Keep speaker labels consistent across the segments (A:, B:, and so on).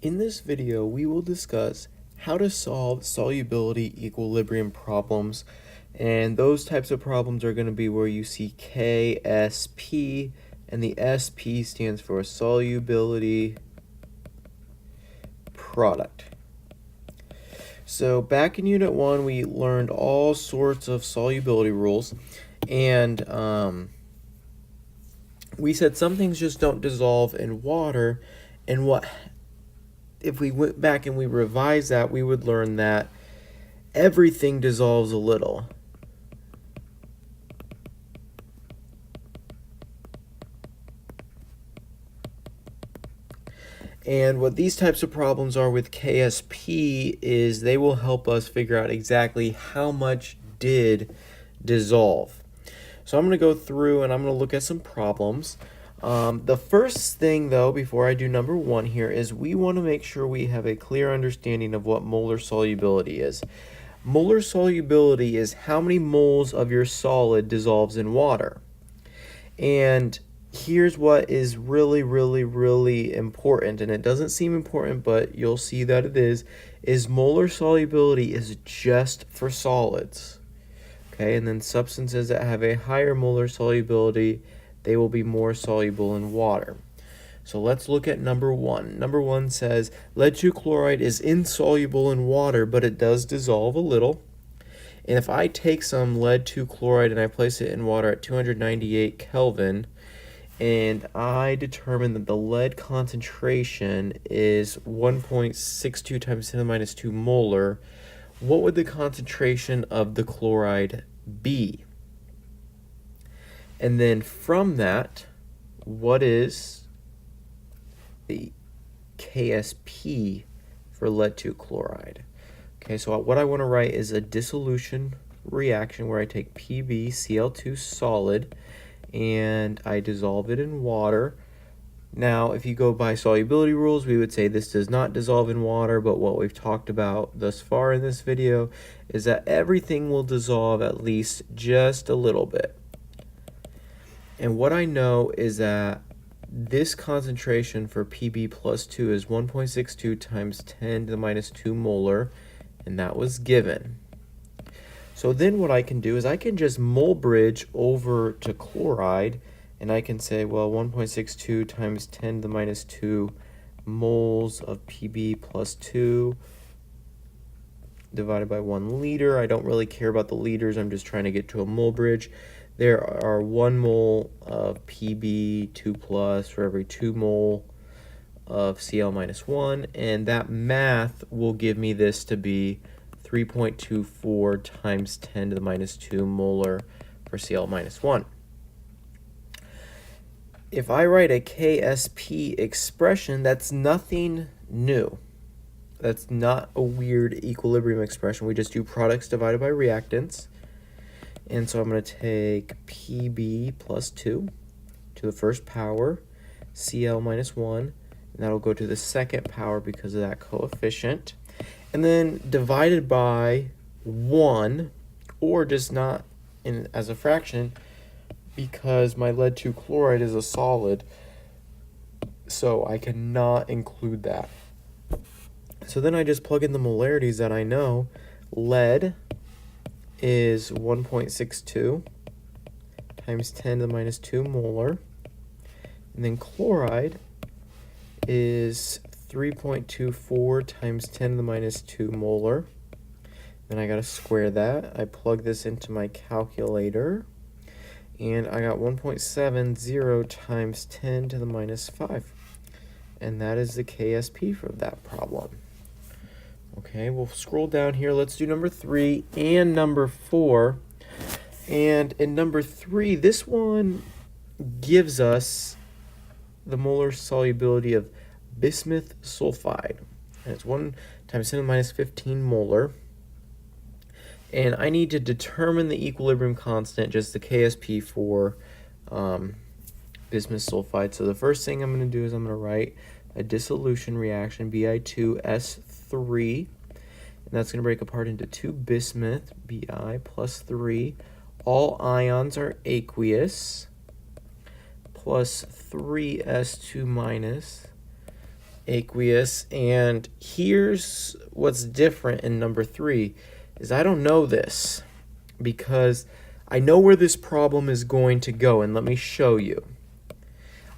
A: In this video, we will discuss how to solve solubility equilibrium problems, and those types of problems are going to be where you see KSP, and the SP stands for solubility product. So back in Unit 1, we learned all sorts of solubility rules, and we said some things just don't dissolve in water, and if we went back and we revised that, we would learn that everything dissolves a little. And what these types of problems are with KSP is they will help us figure out exactly how much did dissolve. So I'm going to go through and I'm going to look at some problems. The first thing, though, before I do number 1 here, is we want to make sure we have a clear understanding of what molar solubility is. Molar solubility is how many moles of your solid dissolves in water. And here's what is really, really, really important, and it doesn't seem important, but you'll see that it is molar solubility is just for solids. Okay, and then substances that have a higher molar solubility, they will be more soluble in water. So let's look at number 1. Number 1 says lead 2 chloride is insoluble in water, but it does dissolve a little. And if I take some lead 2 chloride and I place it in water at 298 Kelvin, and I determine that the lead concentration is 1.62 times 10 to the minus 2 molar, what would the concentration of the chloride be? And then from that, what is the KSP for lead 2 chloride? Okay, so what I want to write is a dissolution reaction where I take PbCl2 solid and I dissolve it in water. Now, if you go by solubility rules, we would say this does not dissolve in water, but what we've talked about thus far in this video is that everything will dissolve at least just a little bit. And what I know is that this concentration for Pb plus 2 is 1.62 times 10 to the minus 2 molar, and that was given. So then what I can do is I can just mole bridge over to chloride, and I can say, well, 1.62 times 10 to the minus 2 moles of Pb plus 2 divided by 1 liter. I don't really care about the liters. I'm just trying to get to a mole bridge. There are 1 mole of Pb2 plus for every 2 mole of Cl minus 1, and that math will give me this to be 3.24 times 10 to the minus 2 molar for Cl minus 1. If I write a KSP expression, that's nothing new. That's not a weird equilibrium expression. We just do products divided by reactants. And so I'm going to take Pb plus 2 to the first power, Cl minus 1, and that'll go to the second power because of that coefficient. And then divided by 1, or just not as a fraction, because my lead 2 chloride is a solid, so I cannot include that. So then I just plug in the molarities that I know. Lead is 1.62 times 10 to the minus 2 molar, and then chloride is 3.24 times 10 to the minus 2 molar. Then I got to square that. I plug this into my calculator, and I got 1.70 times 10 to the minus 5. And that is the KSP for that problem. Okay, we'll scroll down here. Let's do number 3 and number 4. And in number 3, this one gives us the molar solubility of bismuth sulfide. And it's 1 times 10 to the minus 15 molar. And I need to determine the equilibrium constant, just the KSP for bismuth sulfide. So the first thing I'm going to do is I'm going to write a dissolution reaction, Bi2S3, and that's going to break apart into 2 bismuth, Bi plus 3. All ions are aqueous, plus 3S2 minus aqueous. And here's what's different in number 3 is I don't know this because I know where this problem is going to go, and let me show you.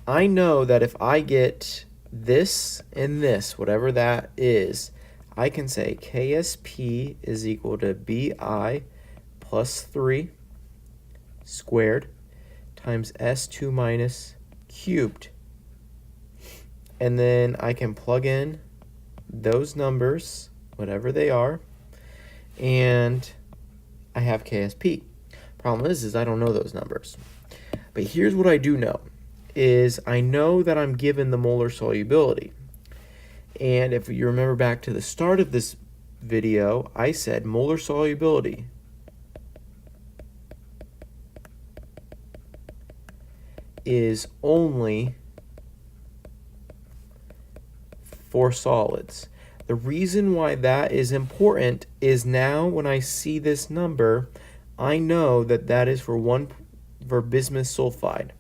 A: I know that if I get this and this, whatever that is, I can say KSP is equal to BI plus 3 squared times S2 minus cubed. And then I can plug in those numbers, whatever they are, and I have KSP. Problem is I don't know those numbers. But here's what I do know, is I know that I'm given the molar solubility. And if you remember back to the start of this video, I said molar solubility is only for solids. The reason why that is important is now when I see this number, I know that that is for bismuth sulfide.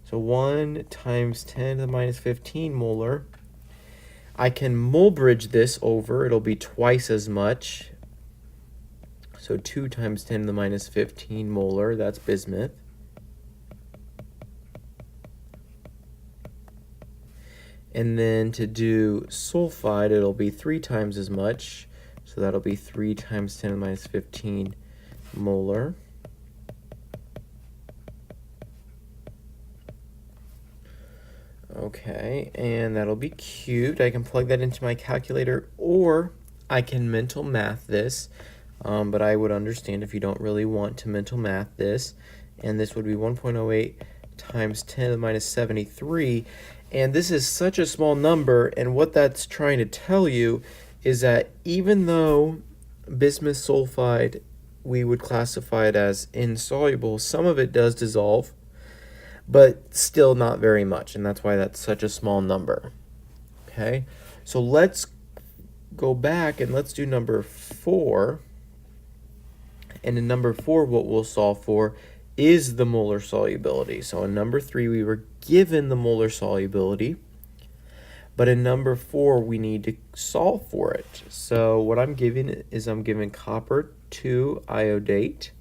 A: So 1 times 10 to the minus 15 molar. I can mole bridge this over. It'll be twice as much. So 2 times 10 to the minus 15 molar. That's bismuth. And then to do sulfide, it'll be 3 times as much. So that'll be 3 times 10 to the minus 15 molar. Okay, and that'll be cubed. I can plug that into my calculator, or I can mental math this. But I would understand if you don't really want to mental math this. And this would be 1.08 times 10 to the minus 73. And this is such a small number, and what that's trying to tell you is that even though bismuth sulfide, we would classify it as insoluble, some of it does dissolve, but still not very much, and that's why that's such a small number. Okay, so let's go back and let's do number 4. And in number 4, what we'll solve for is the molar solubility. So in number 3, we were given the molar solubility, but in number 4, we need to solve for it. So what I'm giving is I'm giving copper 2 iodate.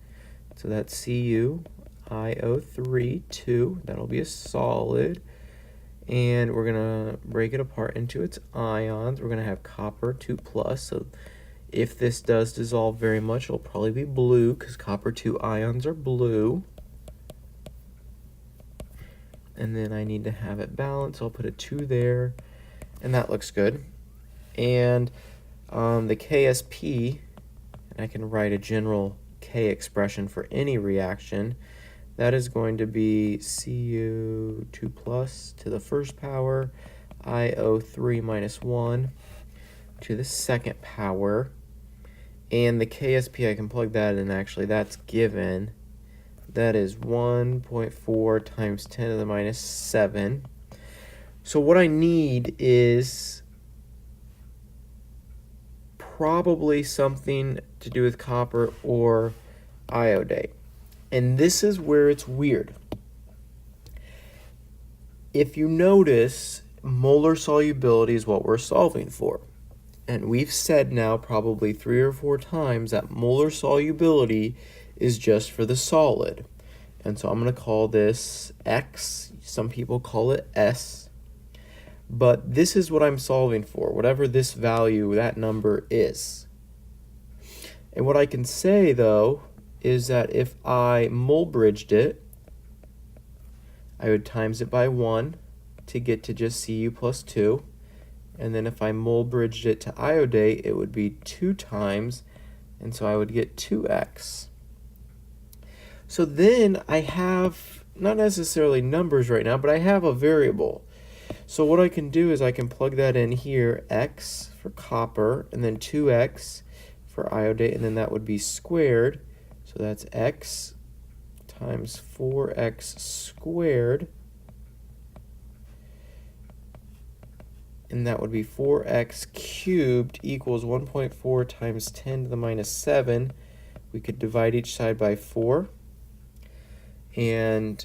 A: So that's CuIO3 2. That'll be a solid. And we're going to break it apart into its ions. We're going to have copper 2 plus. So if this does dissolve very much, it'll probably be blue because copper 2 ions are blue. And then I need to have it balanced. So I'll put a 2 there, and that looks good. And the KSP, and I can write a general K expression for any reaction. That is going to be Cu2 plus to the first power, IO3 minus 1 to the second power. And the KSP, I can plug that in. Actually, that's given. That is 1.4 times 10 to the minus 7. So what I need is probably something to do with copper or iodate. And this is where it's weird. If you notice, molar solubility is what we're solving for. And we've said now probably 3 or 4 times that molar solubility is just for the solid. And so I'm going to call this X. Some people call it S. But this is what I'm solving for, whatever this value, that number is. And what I can say, though, is that if I mole bridged it, I would times it by 1 to get to just Cu plus 2. And then if I mole bridged it to iodate, it would be 2 times, and so I would get 2x. So then I have, not necessarily numbers right now, but I have a variable. So what I can do is I can plug that in here, x for copper, and then 2x for iodate, and then that would be squared. So that's x times 4x squared. And that would be 4x cubed equals 1.4 times 10 to the minus 7. We could divide each side by 4. And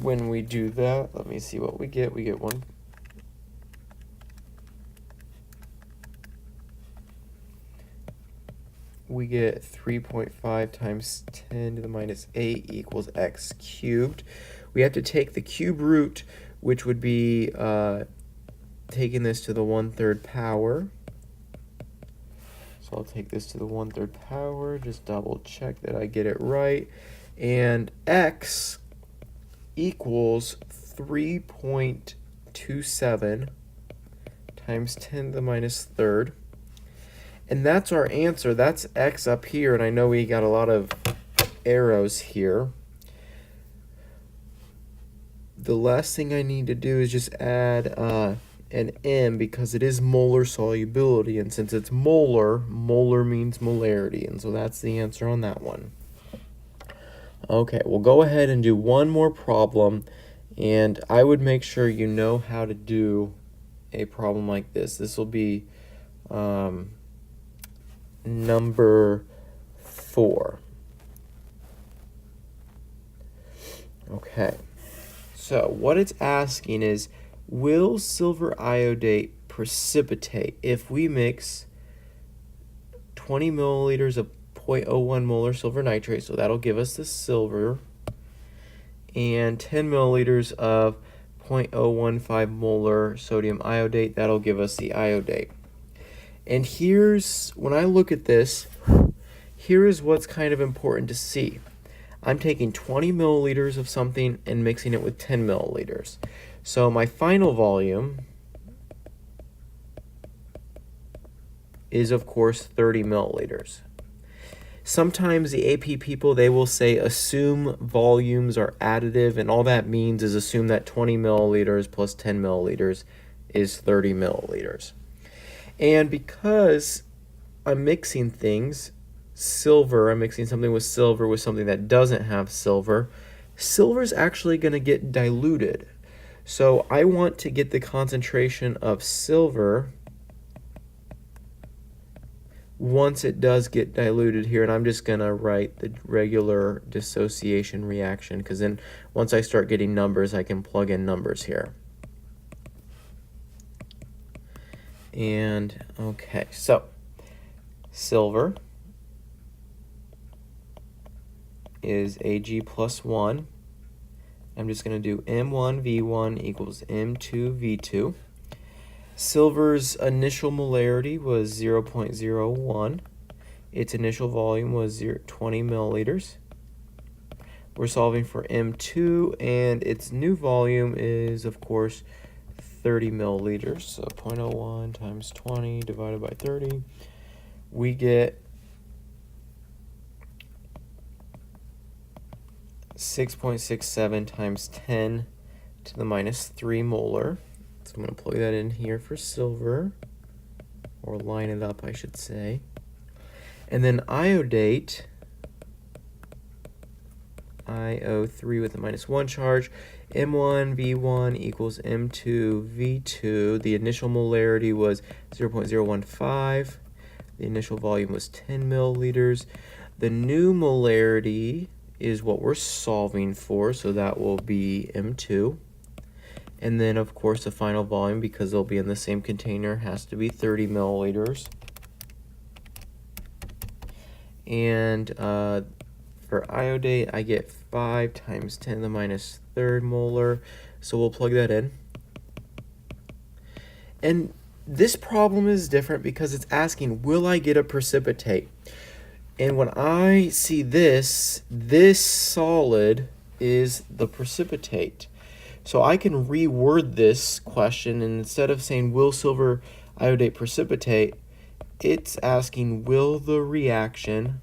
A: when we do that, let me see what we get. We get we get 3.5 times 10 to the minus 8 equals x cubed. We have to take the cube root, which would be taking this to the 1/3 power. So I'll take this to the 1/3 power, just double check that I get it right. And x equals 3.27 times 10 to the minus 3rd. And that's our answer. That's x up here, and I know we got a lot of arrows here. The last thing I need to do is just add an m, because it is molar solubility, and since it's molar, molar means molarity, and so that's the answer on that one. Okay, we'll go ahead and do one more problem, and I would make sure you know how to do a problem like this. This will be number 4. Okay, so what it's asking is, will silver iodate precipitate if we mix 20 milliliters of 0.01 molar silver nitrate, so that'll give us the silver, and 10 milliliters of 0.015 molar sodium iodate, that'll give us the iodate. And here's, when I look at this, here is what's kind of important to see. I'm taking 20 milliliters of something and mixing it with 10 milliliters. So my final volume is, of course, 30 milliliters. Sometimes the AP people, they will say assume volumes are additive, and all that means is assume that 20 milliliters plus 10 milliliters is 30 milliliters. And because I'm mixing things, silver, I'm mixing something with something that doesn't have silver, silver's actually going to get diluted. So I want to get the concentration of silver once it does get diluted here, and I'm just going to write the regular dissociation reaction, because then once I start getting numbers, I can plug in numbers here. And, okay, so silver is Ag plus 1. I'm just going to do M1V1 equals M2V2. Silver's initial molarity was 0.01. Its initial volume was 20 milliliters. We're solving for M2, and its new volume is, of course, 30 milliliters. So 0.01 times 20 divided by 30. We get 6.67 times 10 to the minus 3 molar. So I'm going to plug that in here for silver, or line it up, I should say. And then iodate, IO3 with a minus 1 charge, M1V1 equals M2V2. The initial molarity was 0.015. The initial volume was 10 milliliters. The new molarity is what we're solving for, so that will be M2. And then, of course, the final volume, because they'll be in the same container, has to be 30 milliliters. And for iodate, I get 5 times 10 to the minus 3rd molar. So we'll plug that in. And this problem is different because it's asking, will I get a precipitate? And when I see this solid is the precipitate. So I can reword this question, and instead of saying, will silver iodate precipitate, it's asking, will the reaction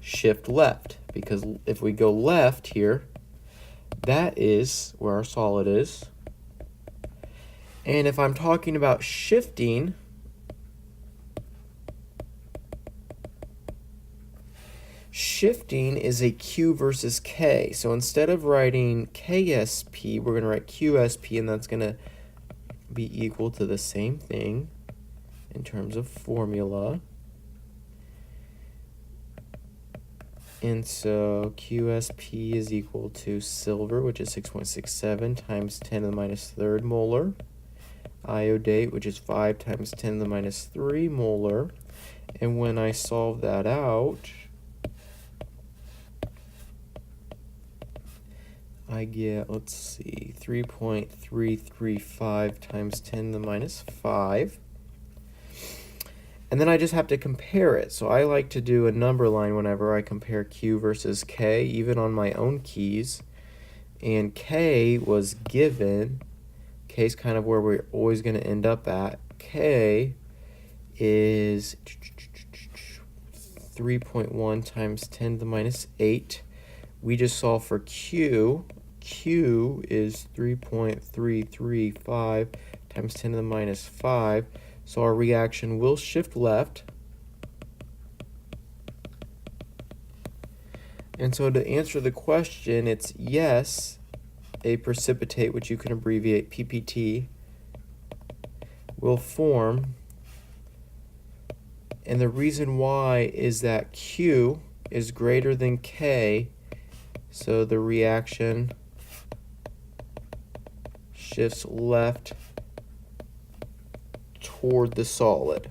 A: shift left? Because if we go left here, that is where our solid is. And if I'm talking about shifting, shifting is a Q versus K. So instead of writing KSP, we're going to write QSP, and that's going to be equal to the same thing in terms of formula. And so QSP is equal to silver, which is 6.67 times 10 to the minus 3rd molar. iodate, which is 5 times 10 to the minus 3 molar. And when I solve that out, I get, let's see, 3.335 times 10 to the minus 5. And then I just have to compare it. So I like to do a number line whenever I compare Q versus K, even on my own keys. And K was given. K is kind of where we're always going to end up at. K is 3.1 times 10 to the minus 8. We just solve for Q. Q is 3.335 times 10 to the minus 5. So our reaction will shift left. And so to answer the question, it's yes, a precipitate, which you can abbreviate PPT, will form. And the reason why is that Q is greater than K, so the reaction shifts left toward the solid.